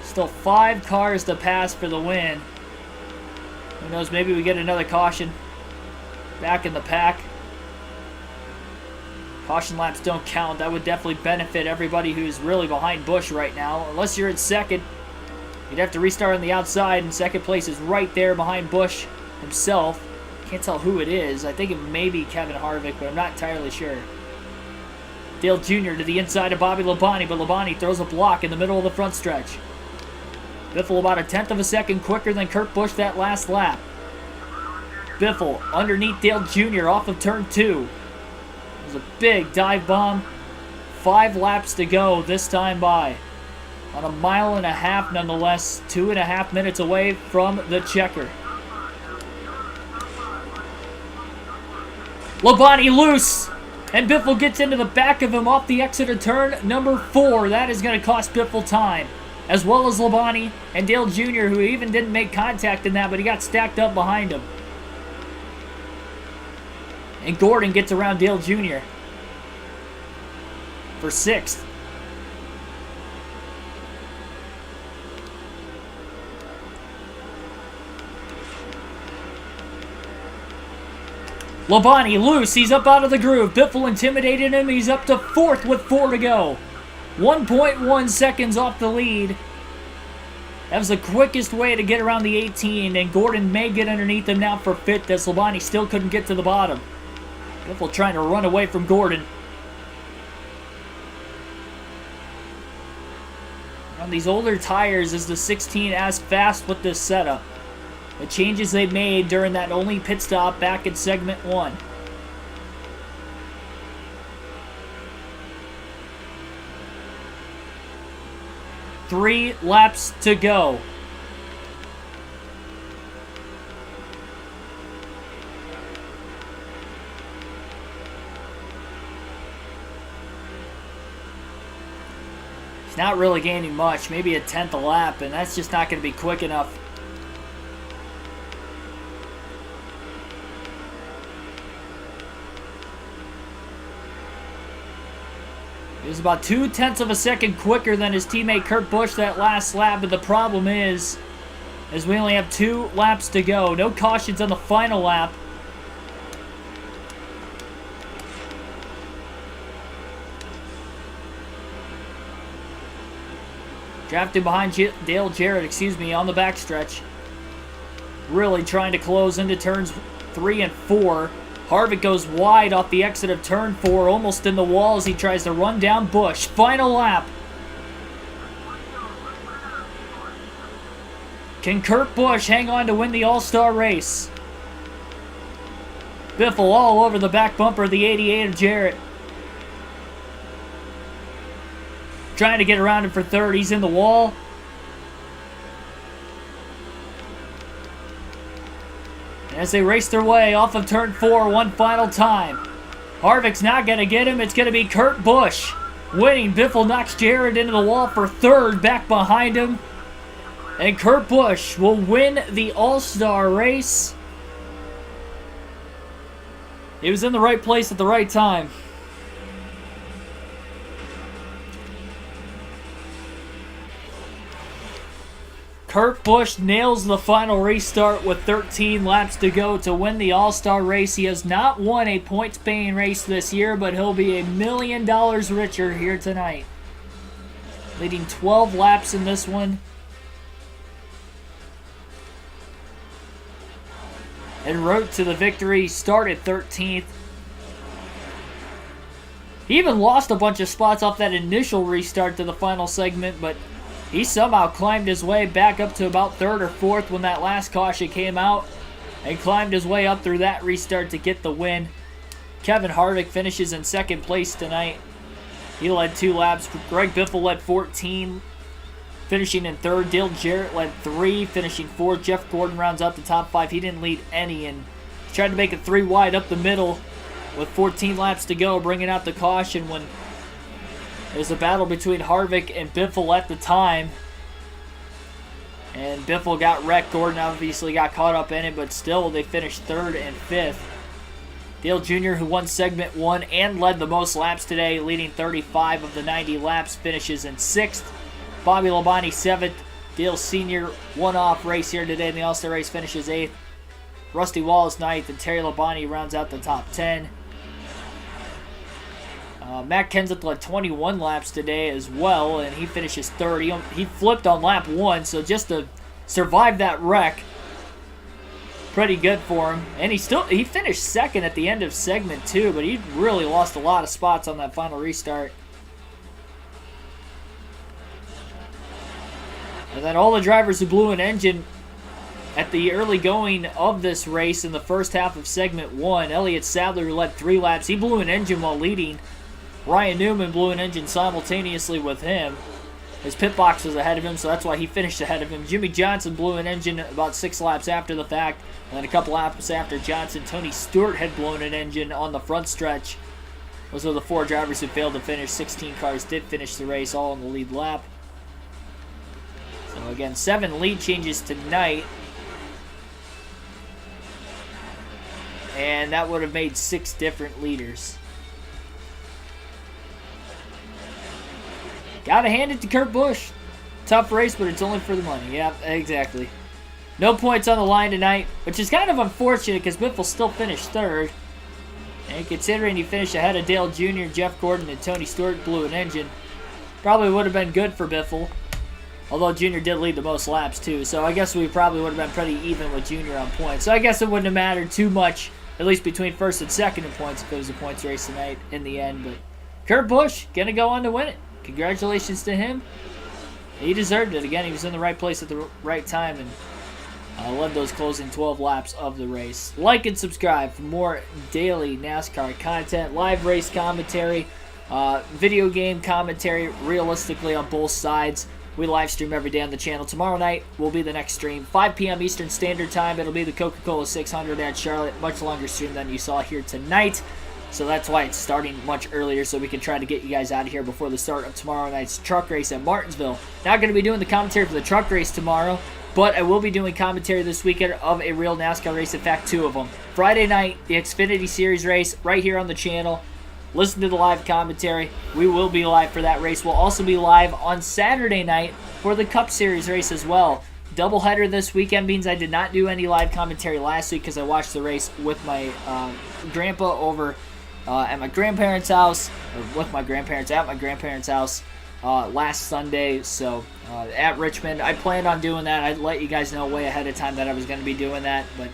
S1: Still 5 cars to pass for the win. Who knows, maybe we get another caution back in the pack. Caution laps don't count. That would definitely benefit everybody who's really behind Busch right now. Unless you're in second, you'd have to restart on the outside, and second place is right there behind Busch himself. Can't tell who it is. I think it may be Kevin Harvick, but I'm not entirely sure. Dale Jr. to the inside of Bobby Labonte, but Labonte throws a block in the middle of the front stretch. Biffle about 1/10 of a second quicker than Kurt Busch that last lap. Biffle underneath Dale Jr. off of turn 2. It was a big dive bomb. 5 laps to go this time by. On 1.5 miles nonetheless. 2.5 minutes away from the checker. Labonte loose. And Biffle gets into the back of him off the exit of turn number 4. That is going to cost Biffle time. As well as Labonte and Dale Jr., who even didn't make contact in that, but he got stacked up behind him. And Gordon gets around Dale Jr. for 6th. Labonte loose. He's up out of the groove. Biffle intimidated him. He's up to 4th with 4 to go. 1.1 seconds off the lead. That was the quickest way to get around the 18, and Gordon may get underneath him now for 5th as Labonte still couldn't get to the bottom. Biffle trying to run away from Gordon. On these older tires, is the 16 as fast with this setup? The changes they made during that only pit stop back in segment 1. Three laps to go. He's not really gaining much, maybe 1/10 a lap, and that's just not going to be quick enough. He was about 0.2 of a second quicker than his teammate Kurt Busch that last lap, but the problem is we only have 2 laps to go. No cautions on the final lap. Drafted behind Dale Jarrett, on the backstretch. Really trying to close into turns 3 and 4. Harvick goes wide off the exit of turn 4, almost in the wall as he tries to run down Busch. Final lap. Can Kurt Busch hang on to win the All-Star race? Biffle all over the back bumper of the 88 of Jarrett. Trying to get around him for 3rd. He's in the wall. As they race their way off of turn 4 one final time. Harvick's not going to get him. It's going to be Kurt Busch winning. Biffle knocks Jarrett into the wall for 3rd back behind him. And Kurt Busch will win the All-Star race. He was in the right place at the right time. Kurt Busch nails the final restart with 13 laps to go to win the All-Star race. He has not won a points-paying race this year, but he'll be $1 million richer here tonight. Leading 12 laps in this one. En route to the victory, started 13th. He even lost a bunch of spots off that initial restart to the final segment, but he somehow climbed his way back up to about 3rd or 4th when that last caution came out, and climbed his way up through that restart to get the win. Kevin Harvick finishes in 2nd place tonight. He led 2 laps. Greg Biffle led 14, finishing in 3rd. Dale Jarrett led 3, finishing 4th. Jeff Gordon rounds out the top 5. He didn't lead any, and he tried to make it 3 wide up the middle with 14 laps to go, bringing out the caution when it was a battle between Harvick and Biffle at the time. And Biffle got wrecked. Gordon obviously got caught up in it, but still they finished 3rd and 5th. Dale Jr., who won segment 1 and led the most laps today, leading 35 of the 90 laps, finishes in 6th. Bobby Labonte 7th. Dale Sr. one-off race here today in the All-Star race, finishes 8th. Rusty Wallace 9th, and Terry Labonte rounds out the top 10. Matt Kenseth led 21 laps today as well, and he finishes 3rd. He flipped on lap 1, so just to survive that wreck, pretty good for him. And he finished 2nd at the end of segment 2, but he really lost a lot of spots on that final restart. And then all the drivers who blew an engine at the early going of this race in the first half of segment 1. Elliott Sadler led 3 laps. He blew an engine while leading. Ryan Newman blew an engine simultaneously with him. His pit box was ahead of him, so that's why he finished ahead of him. Jimmy Johnson blew an engine about 6 laps after the fact. And then a couple laps after Johnson, Tony Stewart had blown an engine on the front stretch. Those were the 4 drivers who failed to finish. 16 cars did finish the race, all in the lead lap. So again, 7 lead changes tonight. And that would have made 6 different leaders. Gotta hand it to Kurt Busch. Tough race, but it's only for the money. Yeah, exactly. No points on the line tonight, which is kind of unfortunate because Biffle still finished 3rd. And considering he finished ahead of Dale Jr., Jeff Gordon, and Tony Stewart blew an engine, probably would have been good for Biffle. Although Jr. did lead the most laps too, so I guess we probably would have been pretty even with Jr. on points. So I guess it wouldn't have mattered too much, at least between 1st and 2nd in points, if it was a points race tonight in the end. But Kurt Busch gonna go on to win it. Congratulations to him. He deserved it. Again, he was in the right place at the right time and led those closing 12 laps of the race. Like and subscribe for more daily NASCAR content, live race commentary, video game commentary, realistically on both sides. We live stream every day on the channel. Tomorrow night will be the next stream, 5 p.m. Eastern Standard Time. It'll be the Coca-Cola 600 at Charlotte. Much longer stream than you saw here tonight. So that's why it's starting much earlier, so we can try to get you guys out of here before the start of tomorrow night's truck race at Martinsville. Not going to be doing the commentary for the truck race tomorrow, but I will be doing commentary this weekend of a real NASCAR race. In fact, 2 of them. Friday night, the Xfinity Series race right here on the channel. Listen to the live commentary. We will be live for that race. We'll also be live on Saturday night for the Cup Series race as well. Doubleheader this weekend means I did not do any live commentary last week because I watched the race with my grandpa over at my grandparents' house, or with my grandparents at my grandparents' house last Sunday. So at Richmond, I planned on doing that. I'd let you guys know way ahead of time that I was going to be doing that, but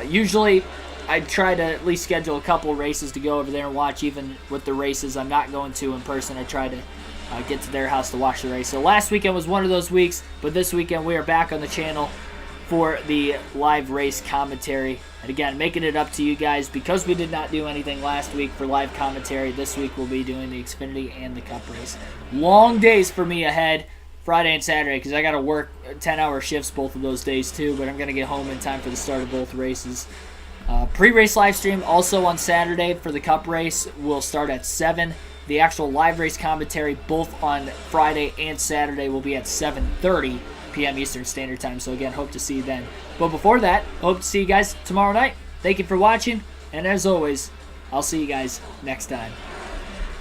S1: usually I try to at least schedule a couple races to go over there and watch. Even with the races I'm not going to in person, I try to get to their house to watch the race. So last weekend was one of those weeks, but this weekend we are back on the channel for the live race commentary. And again, making it up to you guys, because we did not do anything last week for live commentary. This week we'll be doing the Xfinity and the Cup race. Long days for me ahead, Friday and Saturday, because I got to work 10-hour shifts both of those days too, but I'm going to get home in time for the start of both races. Pre-race live stream also on Saturday for the Cup race will start at 7. The actual live race commentary both on Friday and Saturday will be at 7:30 p.m. Eastern Standard Time. So again, hope to see you then. But before that, hope to see you guys tomorrow night. Thank you for watching, and as always, I'll see you guys next time.